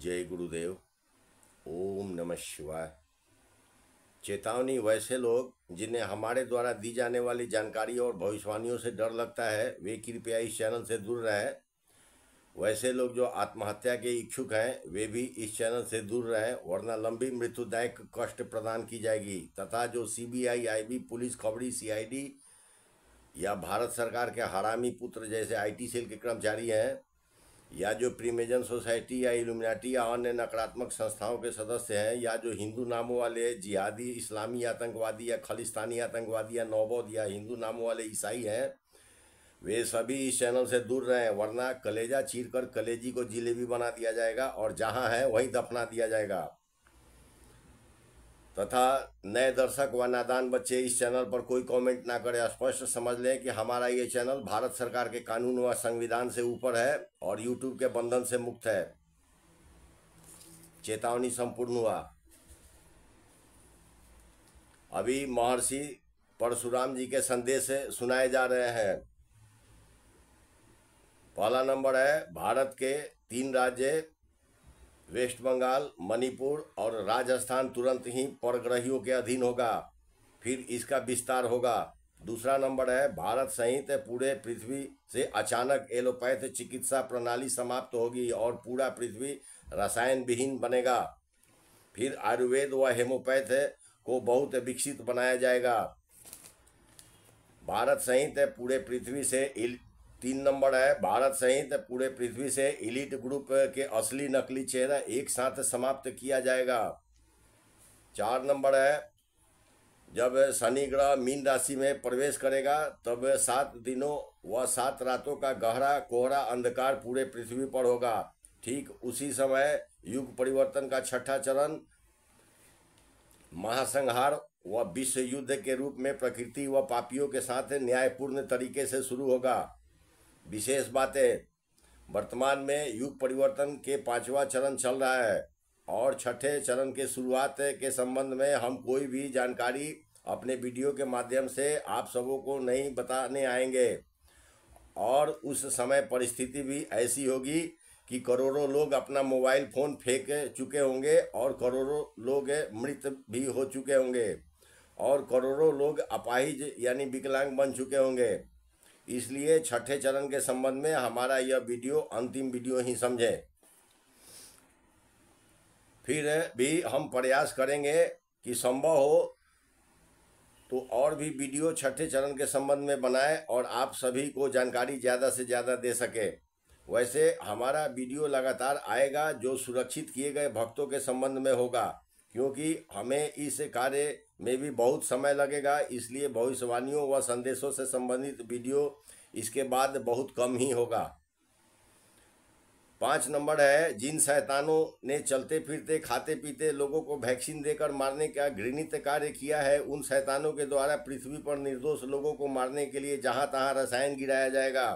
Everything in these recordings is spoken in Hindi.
जय गुरुदेव। ओम नमः शिवाय। चेतावनी, वैसे लोग जिन्हें हमारे द्वारा दी जाने वाली जानकारी और भविष्यवाणियों से डर लगता है वे कृपया इस चैनल से दूर रहें। वैसे लोग जो आत्महत्या के इच्छुक हैं वे भी इस चैनल से दूर रहें, वरना लंबी मृत्युदायक कष्ट प्रदान की जाएगी। तथा जो सीबीआई, आईबी, पुलिस, खबरी, सीआईडी या भारत सरकार के हरामी पुत्र जैसे आईटी सेल के कर्मचारी हैं, या जो प्रीमेजन सोसाइटी या इल्यूमिनाटी या अन्य नकारात्मक संस्थाओं के सदस्य हैं, या जो हिंदू नामों वाले जिहादी, इस्लामी आतंकवादी या खालिस्तानी आतंकवादी या नौबौद्ध या हिंदू नामों वाले ईसाई हैं, वे सभी इस चैनल से दूर रहें, वरना कलेजा चीरकर कलेजी को जिलेबी बना दिया जाएगा और जहां है वहीं दफना दिया जाएगा। तथा नए दर्शक व नादान बच्चे इस चैनल पर कोई कमेंट ना करें। स्पष्ट समझ लें कि हमारा ये चैनल भारत सरकार के कानून व संविधान से ऊपर है और यूट्यूब के बंधन से मुक्त है। चेतावनी संपूर्ण हुआ। अभी महर्षि परशुराम जी के संदेश सुनाए जा रहे हैं। पहला नंबर है, भारत के 3 राज्य वेस्ट बंगाल, मणिपुर और राजस्थान तुरंत ही परग्रहियों के अधीन होगा, फिर इसका विस्तार होगा। दूसरा नंबर है, भारत सहित पूरे पृथ्वी से अचानक एलोपैथ चिकित्सा प्रणाली समाप्त होगी और पूरा पृथ्वी रसायन विहीन बनेगा। फिर आयुर्वेद व हेमोपैथ को बहुत विकसित बनाया जाएगा। भारत सहित पूरे पृथ्वी से 3 नंबर है, भारत सहित पूरे पृथ्वी से इलीट ग्रुप के असली नकली चेहरा एक साथ समाप्त किया जाएगा। 4 नंबर है, जब शनि ग्रह मीन राशि में प्रवेश करेगा तब 7 दिनों व 7 रातों का गहरा कोहरा अंधकार पूरे पृथ्वी पर होगा। ठीक उसी समय युग परिवर्तन का 6ठा चरण महासंहार व विश्व युद्ध के रूप में प्रकृति व पापियों के साथ न्यायपूर्ण तरीके से शुरू होगा। विशेष बातें, वर्तमान में युग परिवर्तन के 5वां चरण चल रहा है और 6ठे चरण के शुरुआत के संबंध में हम कोई भी जानकारी अपने वीडियो के माध्यम से आप सबों को नहीं बताने आएंगे। और उस समय परिस्थिति भी ऐसी होगी कि करोड़ों लोग अपना मोबाइल फ़ोन फेंक चुके होंगे और करोड़ों लोग मृत भी हो चुके होंगे और करोड़ों लोग अपाहिज यानी विकलांग बन चुके होंगे। इसलिए 6ठे चरण के संबंध में हमारा यह वीडियो अंतिम वीडियो ही समझें। फिर भी हम प्रयास करेंगे कि संभव हो तो और भी वीडियो 6ठे चरण के संबंध में बनाएं और आप सभी को जानकारी ज़्यादा से ज़्यादा दे सके। वैसे हमारा वीडियो लगातार आएगा जो सुरक्षित किए गए भक्तों के संबंध में होगा, क्योंकि हमें इस कार्य में भी बहुत समय लगेगा। इसलिए भविष्यवाणियों व संदेशों से संबंधित वीडियो इसके बाद बहुत कम ही होगा। 5 नंबर है, जिन शैतानों ने चलते फिरते खाते पीते लोगों को वैक्सीन देकर मारने का घृणित कार्य किया है, उन शैतानों के द्वारा पृथ्वी पर निर्दोष लोगों को मारने के लिए जहां तहां रसायन गिराया जाएगा।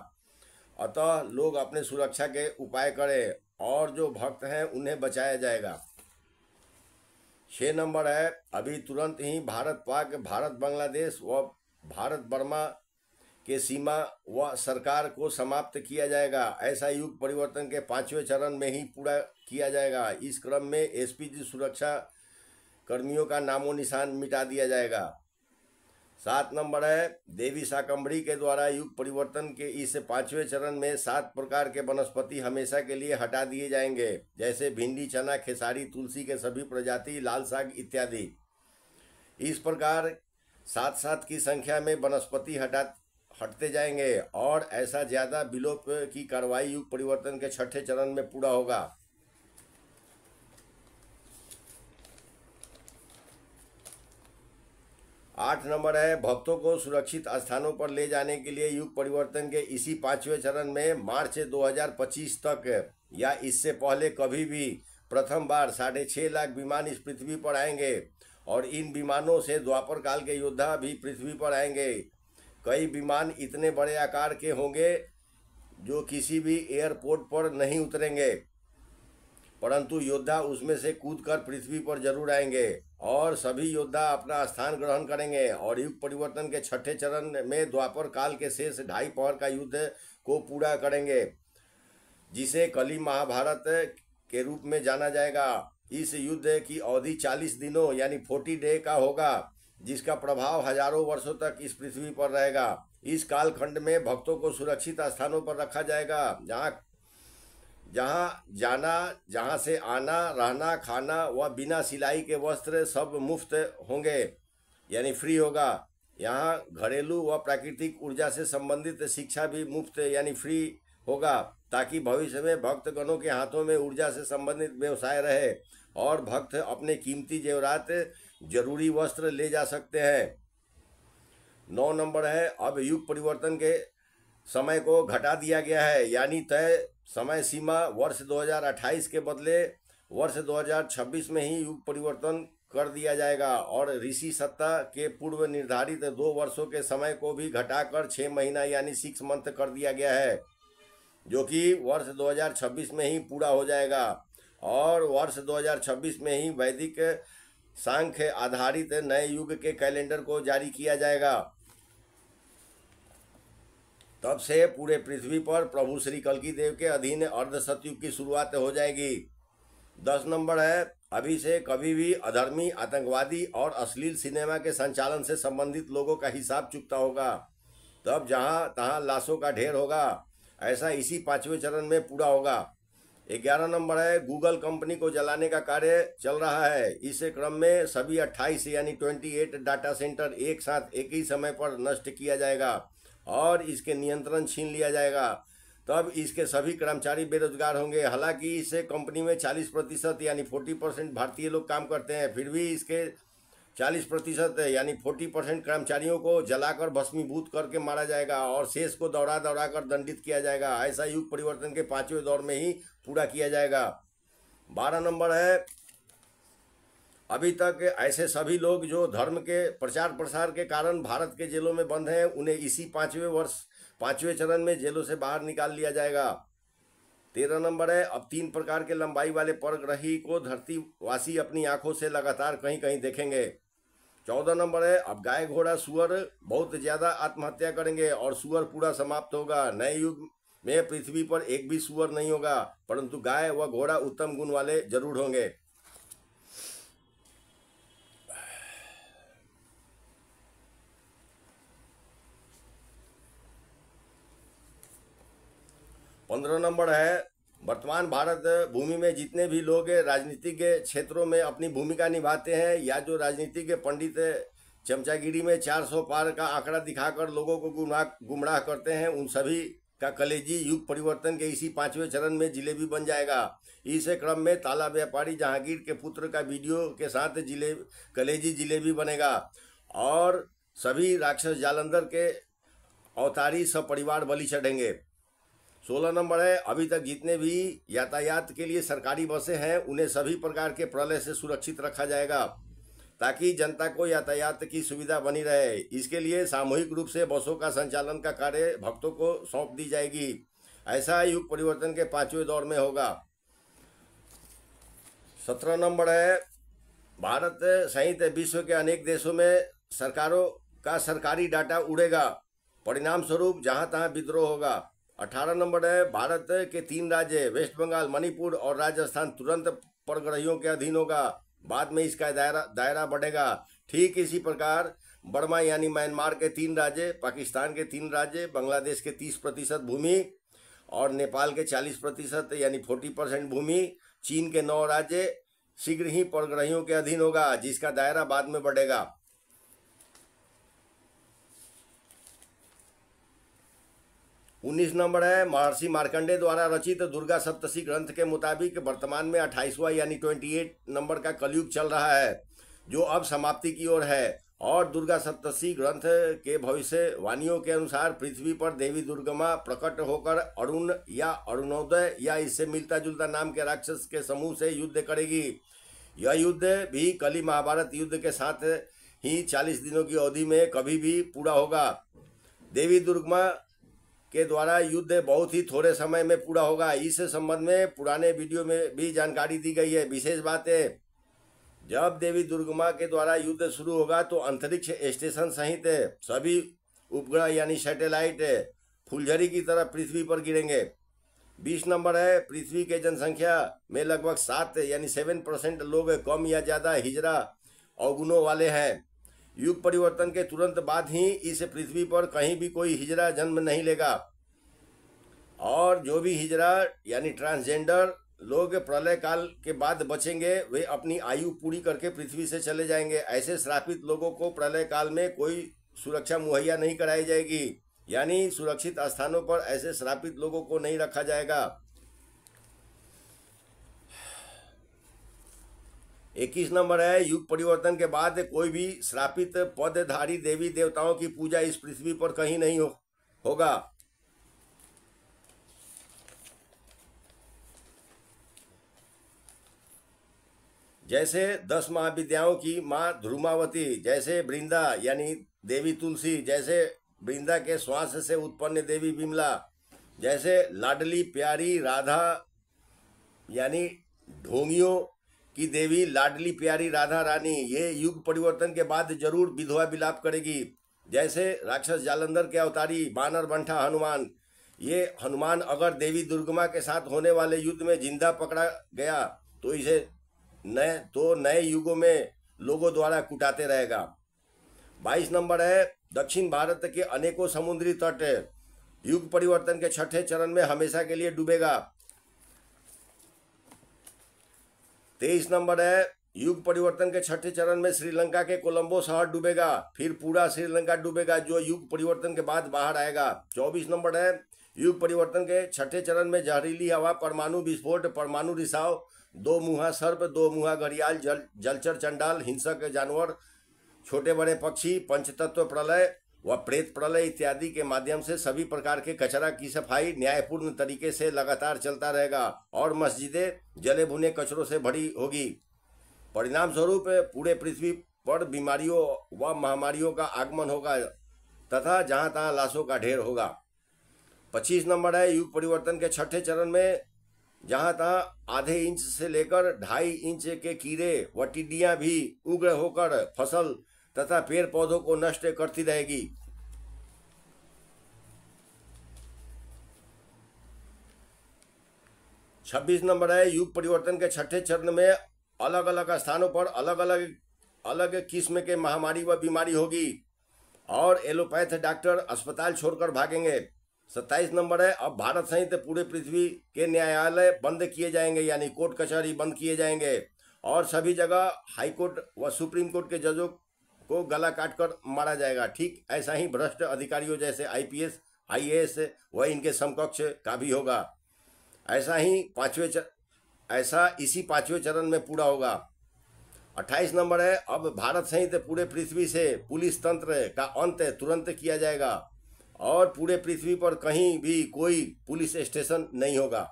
अतः लोग अपने सुरक्षा के उपाय करें और जो भक्त हैं उन्हें बचाया जाएगा। 6 नंबर है, अभी तुरंत ही भारत पाक, भारत बांग्लादेश व भारत बर्मा के सीमा व सरकार को समाप्त किया जाएगा। ऐसा युग परिवर्तन के 5वें चरण में ही पूरा किया जाएगा। इस क्रम में एसपीजी सुरक्षा कर्मियों का नामो निशान मिटा दिया जाएगा। 7 नंबर है, देवी शाकंभरी के द्वारा युग परिवर्तन के इस 5वें चरण में 7 प्रकार के वनस्पति हमेशा के लिए हटा दिए जाएंगे, जैसे भिंडी, चना, खेसारी, तुलसी के सभी प्रजाति, लाल साग इत्यादि। इस प्रकार 7-7 की संख्या में वनस्पति हटते जाएंगे और ऐसा ज्यादा विलोप की कार्रवाई युग परिवर्तन के 6ठे चरण में पूरा होगा। 8 नंबर है, भक्तों को सुरक्षित स्थानों पर ले जाने के लिए युग परिवर्तन के इसी 5वें चरण में मार्च 2025 तक या इससे पहले कभी भी प्रथम बार 6.5 लाख विमान इस पृथ्वी पर आएंगे और इन विमानों से द्वापर काल के योद्धा भी पृथ्वी पर आएंगे। कई विमान इतने बड़े आकार के होंगे जो किसी भी एयरपोर्ट पर नहीं उतरेंगे, परंतु योद्धा उसमें से कूदकर पृथ्वी पर जरूर आएंगे और सभी योद्धा अपना स्थान ग्रहण करेंगे और युग परिवर्तन के 6ठे चरण में द्वापर काल के शेष 2.5 पहर का युद्ध को पूरा करेंगे, जिसे कली महाभारत के रूप में जाना जाएगा। इस युद्ध की अवधि 40 दिनों यानी 40 डे का होगा, जिसका प्रभाव हजारों वर्षों तक इस पृथ्वी पर रहेगा। इस कालखंड में भक्तों को सुरक्षित स्थानों पर रखा जाएगा, जहाँ जहाँ जाना, जहाँ से आना, रहना, खाना व बिना सिलाई के वस्त्र सब मुफ्त होंगे यानी फ्री होगा। यहाँ घरेलू व प्राकृतिक ऊर्जा से संबंधित शिक्षा भी मुफ्त यानी फ्री होगा, ताकि भविष्य में भक्तगणों के हाथों में ऊर्जा से संबंधित व्यवसाय रहे और भक्त अपने कीमती जेवरात, जरूरी वस्त्र ले जा सकते हैं। 9 नंबर है, अब युग परिवर्तन के समय को घटा दिया गया है, यानी तय समय सीमा वर्ष 2028 के बदले वर्ष 2026 में ही युग परिवर्तन कर दिया जाएगा और ऋषि सत्ता के पूर्व निर्धारित 2 वर्षों के समय को भी घटाकर 6 महीना यानी 6 मंथ कर दिया गया है, जो कि वर्ष 2026 में ही पूरा हो जाएगा और वर्ष 2026 में ही वैदिक सांख्य आधारित नए युग के कैलेंडर को जारी किया जाएगा। तब से पूरे पृथ्वी पर प्रभु श्री कल्कि देव के अधीन अर्ध सतयुग की शुरुआत हो जाएगी। 10 नंबर है, अभी से कभी भी अधर्मी, आतंकवादी और अश्लील सिनेमा के संचालन से संबंधित लोगों का हिसाब चुकता होगा। तब जहां तहां लाशों का ढेर होगा, ऐसा इसी 5वें चरण में पूरा होगा। 11 नंबर है, गूगल कंपनी को जलाने का कार्य चल रहा है। इस क्रम में सभी 28 यानी 28 डाटा सेंटर एक साथ एक ही समय पर नष्ट किया जाएगा और इसके नियंत्रण छीन लिया जाएगा। तब इसके सभी कर्मचारी बेरोजगार होंगे। हालांकि इस कंपनी में 40% यानी 40% भारतीय लोग काम करते हैं, फिर भी इसके 40% यानी 40% कर्मचारियों को जलाकर भस्मीभूत करके मारा जाएगा और शेष को दौड़ा दौड़ा कर दंडित किया जाएगा। ऐसा युग परिवर्तन के 5वें दौर में ही पूरा किया जाएगा। 12 नंबर है, अभी तक ऐसे सभी लोग जो धर्म के प्रचार प्रसार के कारण भारत के जेलों में बंद हैं, उन्हें इसी 5वें चरण में जेलों से बाहर निकाल लिया जाएगा। 13 नंबर है, अब 3 प्रकार के लंबाई वाले परग्रही को धरतीवासी अपनी आंखों से लगातार कहीं कहीं देखेंगे। 14 नंबर है, अब गाय, घोड़ा, सुअर बहुत ज्यादा आत्महत्या करेंगे और सुअर पूरा समाप्त होगा। नए युग में पृथ्वी पर एक भी सुअर नहीं होगा, परंतु गाय व घोड़ा उत्तम गुण वाले जरूर होंगे। 15 नंबर है, वर्तमान भारत भूमि में जितने भी लोग राजनीतिक क्षेत्रों में अपनी भूमिका निभाते हैं या जो राजनीतिक पंडित चमचागिरी में 400 पार का आंकड़ा दिखाकर लोगों को गुमराह करते हैं, उन सभी का कलेजी युग परिवर्तन के इसी 5वें चरण में जिलेबी बन जाएगा। इस क्रम में ताला व्यापारी जहांगीर के पुत्र का वीडियो के साथ कलेजी जिलेबी बनेगा और सभी राक्षस जालंधर के अवतारी सपरिवार बलि चढ़ेंगे। 16 नंबर है, अभी तक जितने भी यातायात के लिए सरकारी बसें हैं, उन्हें सभी प्रकार के प्रलय से सुरक्षित रखा जाएगा ताकि जनता को यातायात की सुविधा बनी रहे। इसके लिए सामूहिक रूप से बसों का संचालन का कार्य भक्तों को सौंप दी जाएगी। ऐसा युग परिवर्तन के 5वें दौर में होगा। 17 नंबर है, भारत सहित विश्व के अनेक देशों में सरकारों का सरकारी डाटा उड़ेगा, परिणाम स्वरूप जहां तहां विद्रोह होगा। 18 नंबर है, भारत के 3 राज्य वेस्ट बंगाल, मणिपुर और राजस्थान तुरंत परग्रहियों के अधीन होगा, बाद में इसका दायरा बढ़ेगा। ठीक इसी प्रकार बर्मा यानी म्यांमार के 3 राज्य, पाकिस्तान के 3 राज्य, बांग्लादेश के 30% भूमि और नेपाल के 40% यानी 40% भूमि, चीन के 9 राज्य शीघ्र ही परग्रहियों के अधीन होगा, जिसका दायरा बाद में बढ़ेगा। 19 नंबर है, महर्षि मार्कंडे द्वारा रचित दुर्गा सप्तशी ग्रंथ के मुताबिक वर्तमान में 28वां यानी 28 नंबर का कलयुग चल रहा है, जो अब समाप्ति की ओर है और दुर्गा सप्तशी ग्रंथ के भविष्यवाणियों के अनुसार पृथ्वी पर देवी दुर्गमा प्रकट होकर अरुण या अरुणोदय या इससे मिलता जुलता नाम के राक्षस के समूह से युद्ध करेगी। यह युद्ध भी कली महाभारत युद्ध के साथ ही 40 दिनों की अवधि में कभी भी पूरा होगा। देवी दुर्गमा के द्वारा युद्ध बहुत ही थोड़े समय में पूरा होगा। इस संबंध में पुराने वीडियो में भी जानकारी दी गई है। विशेष बात है, जब देवी दुर्गमा के द्वारा युद्ध शुरू होगा तो अंतरिक्ष स्टेशन सहित सभी उपग्रह यानी सैटेलाइट फुलझड़ी की तरह पृथ्वी पर गिरेंगे। 20 नंबर है, पृथ्वी के जनसंख्या में लगभग 7 यानी 7% लोग कम या ज़्यादा हिजरा अवगुणों वाले हैं। युग परिवर्तन के तुरंत बाद ही इस पृथ्वी पर कहीं भी कोई हिजरा जन्म नहीं लेगा, और जो भी हिजरा यानी ट्रांसजेंडर लोग प्रलय काल के बाद बचेंगे वे अपनी आयु पूरी करके पृथ्वी से चले जाएंगे। ऐसे श्रापित लोगों को प्रलय काल में कोई सुरक्षा मुहैया नहीं कराई जाएगी, यानी सुरक्षित स्थानों पर ऐसे श्रापित लोगों को नहीं रखा जाएगा। 21 नंबर है, युग परिवर्तन के बाद कोई भी श्रापित पदधारी देवी देवताओं की पूजा इस पृथ्वी पर कहीं नहीं होगा। जैसे 10 महाविद्याओं की माँ ध्रुमावती, जैसे वृंदा यानी देवी तुलसी, जैसे वृंदा के श्वास से उत्पन्न देवी विमला, जैसे लाडली प्यारी राधा यानी ढोंगियों की देवी लाडली प्यारी राधा रानी, ये युग परिवर्तन के बाद जरूर विधवा विलाप करेगी। जैसे राक्षस जालंधर के अवतारी बानर बंठा हनुमान, ये हनुमान अगर देवी दुर्गमा के साथ होने वाले युद्ध में जिंदा पकड़ा गया तो इसे नए युगों में लोगों द्वारा कुटाते रहेगा। 22 नंबर है, दक्षिण भारत के अनेकों समुद्री तट युग परिवर्तन के छठे चरण में हमेशा के लिए डूबेगा। 23 नंबर है, युग परिवर्तन के छठे चरण में श्रीलंका के कोलंबो शहर डूबेगा, फिर पूरा श्रीलंका डूबेगा जो युग परिवर्तन के बाद बाहर आएगा। 24 नंबर है, युग परिवर्तन के छठे चरण में जहरीली हवा, परमाणु विस्फोट, परमाणु रिसाव, दो मुहा सर्प, दो मुहा घड़ियाल, जलचर चंडाल, हिंसक जानवर, छोटे बड़े पक्षी, पंचतत्व प्रलय व प्रेत प्रलय इत्यादि के माध्यम से सभी प्रकार के कचरा की सफाई न्यायपूर्ण तरीके से लगातार चलता रहेगा और मस्जिदें जले भुने कचरों से भरी होगी। परिणाम स्वरूप पूरे पृथ्वी पर बीमारियों व महामारियों का आगमन होगा तथा जहां तहां लाशों का ढेर होगा। 25 नंबर है, युग परिवर्तन के छठे चरण में जहां तहां आधे इंच से लेकर 2.5 इंच के कीड़े व टिड्डियां भी उग्र होकर फसल तथा पेड़ पौधों को नष्ट करती रहेगी। 26 नंबर है, युग परिवर्तन के छठे चरण में अलग अलग स्थानों पर अलग किस्म के महामारी व बीमारी होगी और एलोपैथ डॉक्टर अस्पताल छोड़कर भागेंगे। 27 नंबर है, अब भारत सहित पूरे पृथ्वी के न्यायालय बंद किए जाएंगे, यानी कोर्ट कचहरी बंद किए जाएंगे और सभी जगह हाई कोर्ट व सुप्रीम कोर्ट के जजों को गला काटकर मारा जाएगा। ठीक ऐसा ही भ्रष्ट अधिकारियों जैसे आईपीएस आईएएस व इनके समकक्ष का भी होगा। ऐसा इसी पांचवें चरण में पूरा होगा। 28 नंबर है, अब भारत सहित पूरे पृथ्वी से पुलिस तंत्र का अंत तुरंत किया जाएगा और पूरे पृथ्वी पर कहीं भी कोई पुलिस स्टेशन नहीं होगा।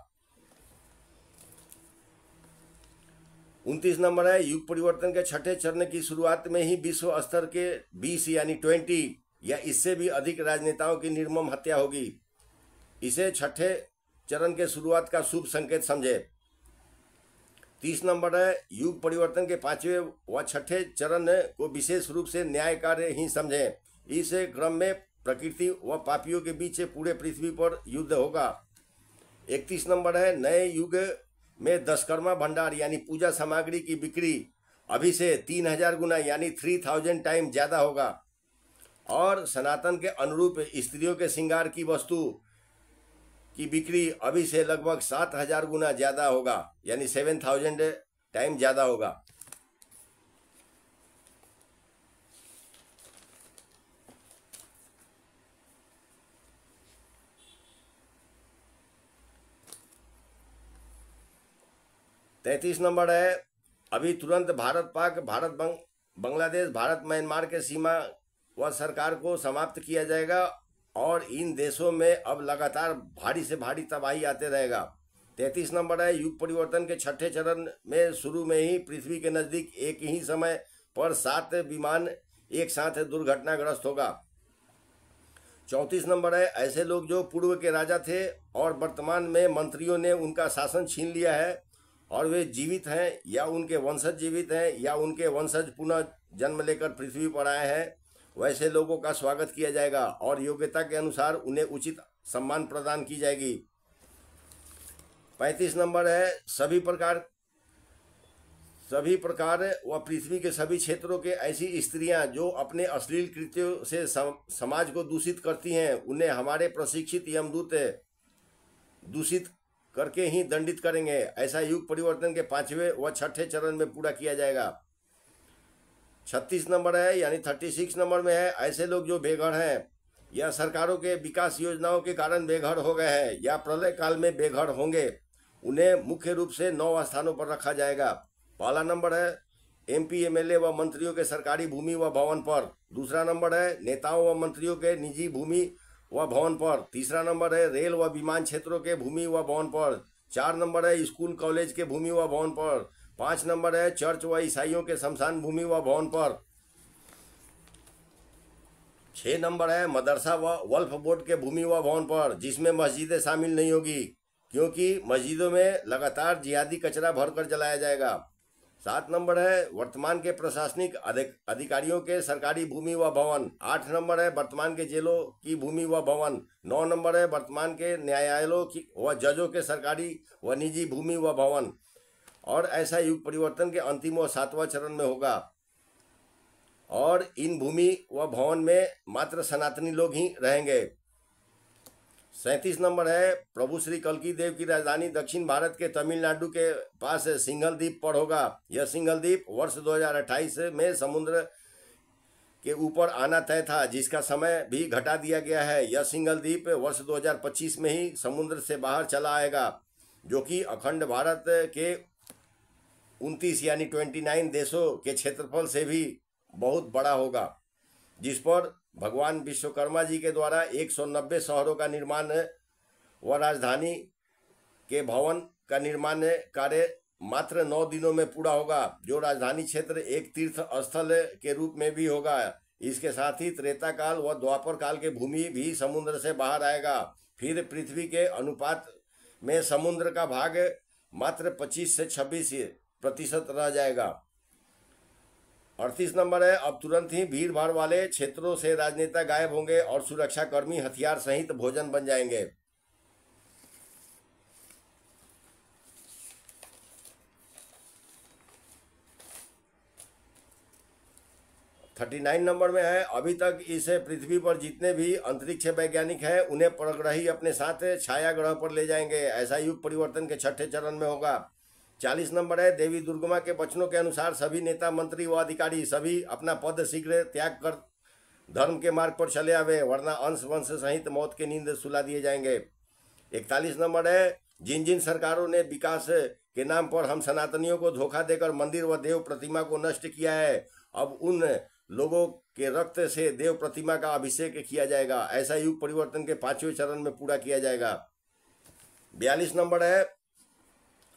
29 नंबर है, युग परिवर्तन के छठे चरण की शुरुआत में ही विश्व स्तर के 20 यानी 20 या इससे भी अधिक राजनेताओं की निर्मम हत्या होगी। इसे छठे चरण के शुरुआत का शुभ संकेत समझे। 30 नंबर है, युग परिवर्तन के पांचवें व छठे चरण को विशेष रूप से न्याय कार्य ही समझें। इस क्रम में प्रकृति व पापियों के बीच पूरे पृथ्वी पर युद्ध होगा। 31 नंबर है, नए युग में दशकर्मा भंडार यानी पूजा सामग्री की बिक्री अभी से 3000 गुना यानी 3000 टाइम ज़्यादा होगा और सनातन के अनुरूप स्त्रियों के श्रृंगार की वस्तु की बिक्री अभी से लगभग 7000 गुना ज़्यादा होगा, यानी 7000 टाइम ज़्यादा होगा। तैंतीस नंबर है, अभी तुरंत भारत पाक, भारत बांग्लादेश, भारत म्यांमार के सीमा व सरकार को समाप्त किया जाएगा और इन देशों में अब लगातार भारी से भारी तबाही आते रहेगा। 33 नंबर है, युग परिवर्तन के छठे चरण में शुरू में ही पृथ्वी के नज़दीक एक ही समय पर 7 विमान एक साथ दुर्घटनाग्रस्त होगा। 34 नंबर है, ऐसे लोग जो पूर्व के राजा थे और वर्तमान में मंत्रियों ने उनका शासन छीन लिया है और वे जीवित हैं या उनके वंशज जीवित हैं या उनके वंशज पुनः जन्म लेकर पृथ्वी पर आए हैं, वैसे लोगों का स्वागत किया जाएगा और योग्यता के अनुसार उन्हें उचित सम्मान प्रदान की जाएगी। 35 नंबर है सभी प्रकार व पृथ्वी के सभी क्षेत्रों के ऐसी स्त्रियां जो अपने अश्लील कृत्यों से समाज को दूषित करती हैं, उन्हें हमारे प्रशिक्षित यमदूत दूषित करके ही दंडित करेंगे। ऐसा युग परिवर्तन के 5वें व 6ठे चरण में पूरा किया जाएगा। 36 नंबर है यानी 36 नंबर में है, ऐसे लोग जो बेघर हैं या सरकारों के विकास योजनाओं के कारण बेघर हो गए हैं या प्रलय काल में बेघर होंगे, उन्हें मुख्य रूप से 9 स्थानों पर रखा जाएगा। पहला नंबर है MP MLA व मंत्रियों के सरकारी भूमि व भवन पर। दूसरा नंबर है नेताओं व मंत्रियों के निजी भूमि व भवन पर। तीसरा नंबर है रेल व विमान क्षेत्रों के भूमि व भवन पर। 4 नंबर है स्कूल कॉलेज के भूमि व भवन पर। 5 नंबर है चर्च व ईसाइयों के शमशान भूमि व भवन पर। 6 नंबर है मदरसा व वल्फ बोर्ड के भूमि व भवन पर, जिसमें मस्जिदें शामिल नहीं होगी क्योंकि मस्जिदों में लगातार जिहादी कचरा भरकर जलाया जाएगा। 7 नंबर है वर्तमान के प्रशासनिक अधिकारियों के सरकारी भूमि व भवन। 8 नंबर है वर्तमान के जेलों की भूमि व भवन। 9 नंबर है वर्तमान के न्यायालयों की व जजों के सरकारी व निजी भूमि व भवन। और ऐसा युग परिवर्तन के अंतिम व 7वां चरण में होगा और इन भूमि व भवन में मात्र सनातनी लोग ही रहेंगे। 37 नंबर है प्रभु श्री कल्की देव की राजधानी दक्षिण भारत के तमिलनाडु के पास सिंघल द्वीप पर होगा। यह सिंघल द्वीप वर्ष 2028 में समुद्र के ऊपर आना तय था, जिसका समय भी घटा दिया गया है। यह सिंघल द्वीप वर्ष 2025 में ही समुद्र से बाहर चला आएगा, जो कि अखंड भारत के 29 यानी 29 देशों के क्षेत्रफल से भी बहुत बड़ा होगा, जिस पर भगवान विश्वकर्मा जी के द्वारा 190 शहरों का निर्माण व राजधानी के भवन का निर्माण कार्य मात्र 9 दिनों में पूरा होगा, जो राजधानी क्षेत्र एक तीर्थ स्थल के रूप में भी होगा। इसके साथ ही त्रेता काल व द्वापर काल के भूमि भी समुद्र से बाहर आएगा। फिर पृथ्वी के अनुपात में समुद्र का भाग मात्र 25 से 26% रह जाएगा। 38 नंबर है अब तुरंत ही भीड़ भाड़ वाले क्षेत्रों से राजनेता गायब होंगे और सुरक्षाकर्मी हथियार सहित भोजन बन जाएंगे। 39 नंबर में है अभी तक इस पृथ्वी पर जितने भी अंतरिक्ष वैज्ञानिक हैं उन्हें परग्रही अपने साथ छाया ग्रह पर ले जाएंगे। ऐसा युग परिवर्तन के 6ठे चरण में होगा। 40 नंबर है देवी दुर्गमा के वचनों के अनुसार सभी नेता मंत्री व अधिकारी सभी अपना पद शीघ्र त्याग कर धर्म के मार्ग पर चले आवे, वरना अंश वंश सहित मौत की नींद सुला दिए जाएंगे। 41 नंबर है जिन जिन सरकारों ने विकास के नाम पर हम सनातनियों को धोखा देकर मंदिर व देव प्रतिमा को नष्ट किया है, अब उन लोगों के रक्त से देव प्रतिमा का अभिषेक किया जाएगा। ऐसा युग परिवर्तन के 5वें चरण में पूरा किया जाएगा। 42 नंबर है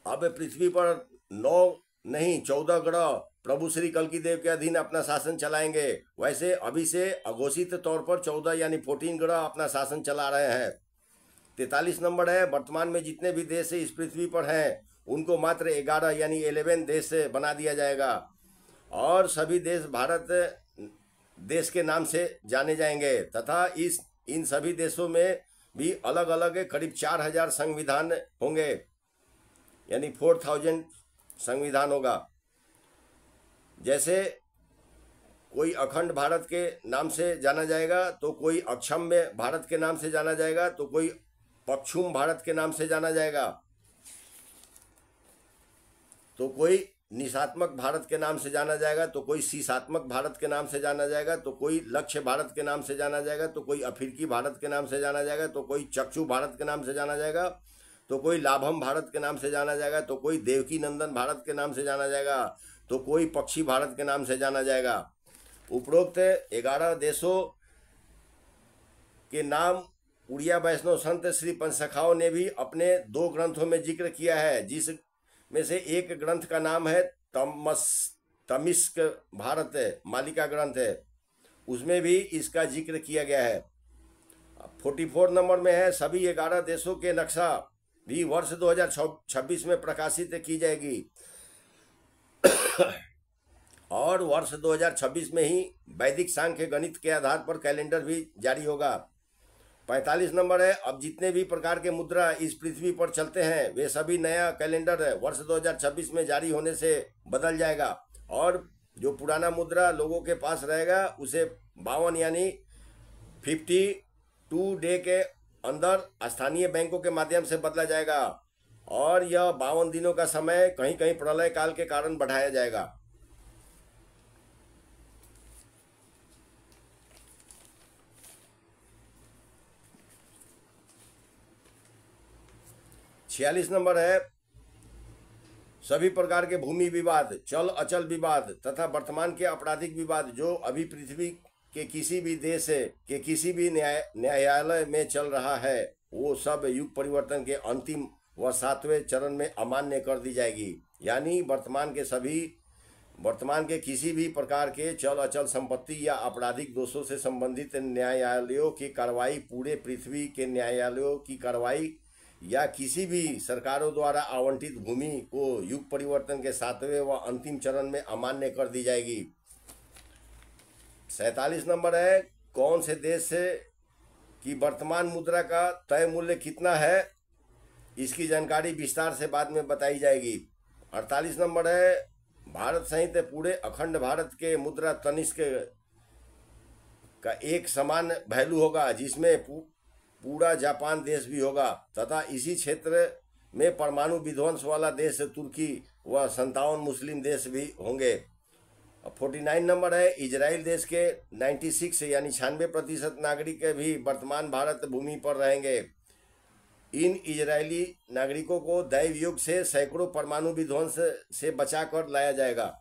अब पृथ्वी पर 9 नहीं 14 ग्रह प्रभु श्री कल्की देव के अधीन अपना शासन चलाएंगे। वैसे अभी से अघोषित तौर पर 14 यानी 14 ग्रह अपना शासन चला रहे हैं। 43 नंबर है वर्तमान में जितने भी देश इस पृथ्वी पर हैं उनको मात्र 11 यानी 11 देश बना दिया जाएगा और सभी देश भारत देश के नाम से जाने जाएंगे तथा इन सभी देशों में भी अलग अलग करीब 4000 संविधान होंगे, यानी 4000 संविधान होगा। जैसे कोई अखंड भारत के नाम से जाना जाएगा, तो कोई अक्षम्य भारत के नाम से जाना जाएगा, तो कोई पक्षुम भारत के नाम से जाना जाएगा, तो कोई निशात्मक भारत के नाम से जाना जाएगा, तो कोई शीशात्मक भारत के नाम से जाना जाएगा, तो कोई लक्ष्य भारत के नाम से जाना जाएगा, तो कोई अफ्रीकी भारत के नाम से जाना जाएगा, तो कोई चक्षु भारत के नाम से जाना जाएगा, तो कोई लाभम भारत के नाम से जाना जाएगा, तो कोई देवकी नंदन भारत के नाम से जाना जाएगा, तो कोई पक्षी भारत के नाम से जाना जाएगा। उपरोक्त 11 देशों के नाम उड़िया वैष्णव संत श्री पंचसखाओं ने भी अपने 2 ग्रंथों में जिक्र किया है, जिस में से एक ग्रंथ का नाम है तमिस्क भारत मालिका ग्रंथ है, उसमें भी इसका जिक्र किया गया है। 44 नंबर में है सभी 11 देशों के नक्शा भी वर्ष 2026 में प्रकाशित की जाएगी और वर्ष 2026 में ही वैदिक सांख्य गणित के आधार पर कैलेंडर भी जारी होगा। 45 नंबर है, अब जितने भी प्रकार के मुद्रा इस पृथ्वी पर चलते हैं वे सभी नया कैलेंडर वर्ष 2026 में जारी होने से बदल जाएगा, और जो पुराना मुद्रा लोगों के पास रहेगा उसे 52 यानी 52 डे के अंदर स्थानीय बैंकों के माध्यम से बदला जाएगा, और यह 52 दिनों का समय कहीं कहीं प्रलय काल के कारण बढ़ाया जाएगा। 46 नंबर है, सभी प्रकार के भूमि विवाद, चल अचल विवाद तथा वर्तमान के आपराधिक विवाद जो अभी पृथ्वी के किसी भी देश के किसी भी न्यायालय में चल रहा है, वो सब युग परिवर्तन के अंतिम व 7वें चरण में अमान्य कर दी जाएगी। यानी वर्तमान के किसी भी प्रकार के चल अचल संपत्ति या आपराधिक दोषों से संबंधित न्यायालयों की कार्रवाई, पूरे पृथ्वी के न्यायालयों की कार्रवाई या किसी भी सरकारों द्वारा आवंटित भूमि को युग परिवर्तन के 7वें व अंतिम चरण में अमान्य कर दी जाएगी। 47 नंबर है, कौन से देश से की वर्तमान मुद्रा का तय मूल्य कितना है, इसकी जानकारी विस्तार से बाद में बताई जाएगी। 48 नंबर है, भारत सहित पूरे अखंड भारत के मुद्रा तनिष्क का एक समान वैल्यू होगा, जिसमें पूरा जापान देश भी होगा, तथा इसी क्षेत्र में परमाणु विध्वंस वाला देश तुर्की व 57 मुस्लिम देश भी होंगे। 49 नंबर है, इजराइल देश के 96 यानी 96% नागरिक भी वर्तमान भारत भूमि पर रहेंगे। इन इजरायली नागरिकों को दैव युग से सैकड़ों परमाणु विध्वंस से बचाकर लाया जाएगा।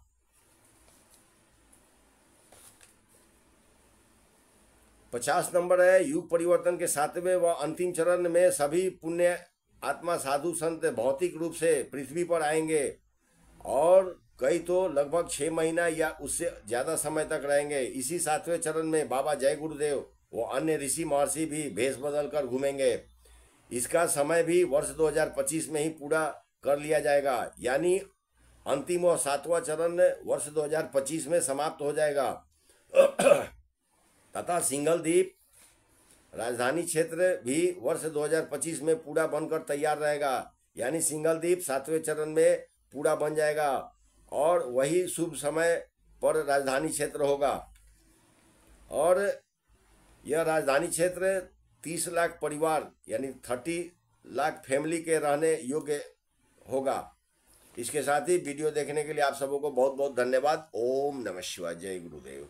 50 नंबर है, युग परिवर्तन के 7वें व अंतिम चरण में सभी पुण्य आत्मा साधु संत भौतिक रूप से पृथ्वी पर आएंगे, और कई तो लगभग 6 महीना या उससे ज़्यादा समय तक रहेंगे। इसी 7वें चरण में बाबा जय गुरुदेव व अन्य ऋषि महर्षि भी भेष बदल कर घूमेंगे। इसका समय भी वर्ष 2025 में ही पूरा कर लिया जाएगा, यानी अंतिम और 7वां चरण वर्ष 2025 में समाप्त हो जाएगा। तथा सिंघल द्वीप राजधानी क्षेत्र भी वर्ष 2025 में पूरा बनकर तैयार रहेगा, यानी सिंघल द्वीप 7वें चरण में पूरा बन जाएगा, और वही शुभ समय पर राजधानी क्षेत्र होगा। और यह राजधानी क्षेत्र 30 लाख परिवार यानी 30 लाख फैमिली के रहने योग्य होगा। इसके साथ ही वीडियो देखने के लिए आप सबों को बहुत बहुत धन्यवाद। ओम नमः शिवाय। जय गुरुदेव।